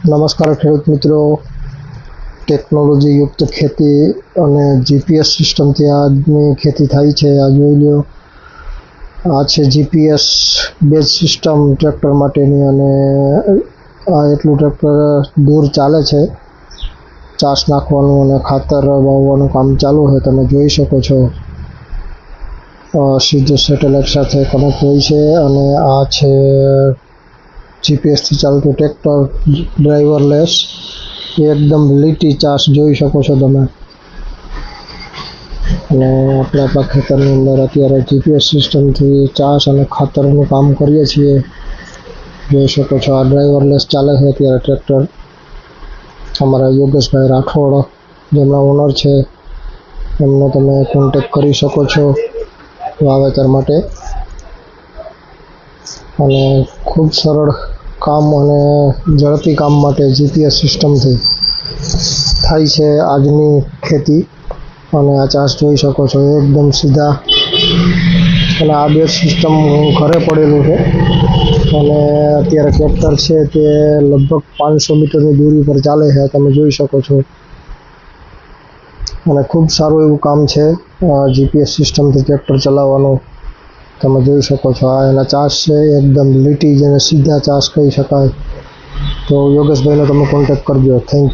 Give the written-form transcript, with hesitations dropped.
નમસ્કાર ખેડૂત મિત્રો, ટેકનોલોજી યુક્ત ખેતી અને જીપીએસ સિસ્ટમથી આજની ખેતી થાય છે. આ જોઈ લો, આ છે જીપીએસ બેઝ સિસ્ટમ ટ્રેક્ટર માટેની, અને આ એટલું ટ્રેક્ટર દૂર ચાલે છે. ચાસ નાખવાનું અને ખાતર વાવવાનું કામ ચાલુ છે, તમે જોઈ શકો છો. સીધું સેટેલાઇટ સાથે કનેક્ટ હોય છે. અને આ છે જીપીએસથી ચાલતું ટ્રેક્ટર, ડ્રાઈવરલેસ, એકદમ લીટી ચાસ જોઈ શકો છો તમે. અને આપણે આપણા ખેતરની અંદર અત્યારે જીપીએસ સિસ્ટમથી ચાસ અને ખાતરનું કામ કરીએ છીએ, જોઈ શકો છો. આ ડ્રાઈવરલેસ ચાલે છે અત્યારે ટ્રેક્ટર. અમારા યોગેશભાઈ રાઠોડ, જેમના ઓનર છે, એમનો તમે કોન્ટેક કરી શકો છો વાવેતર માટે. અને ખૂબ સરળ કામ અને ઝડપી કામ માટે જીપીએસ સિસ્ટમથી થાય છે આજની ખેતી. અને આ ચાસ જોઈ શકો છો, એકદમ સીધા. અને આ બે સિસ્ટમ ઘરે પડેલું છે. અને અત્યારે ટ્રેક્ટર છે તે લગભગ 500 મીટરની દૂરી પર ચાલે છે, તમે જોઈ શકો છો. અને ખૂબ સારું એવું કામ છે જીપીએસ સિસ્ટમથી ટ્રેક્ટર ચલાવવાનું, તમે જોઈ શકો છો. આ એના ચાસ છે, એકદમ લીટી, જેને સીધા ચાસ કહી શકાય. તો યોગેશભાઈનો તમે કોન્ટેક્ટ કરજો. Thank you.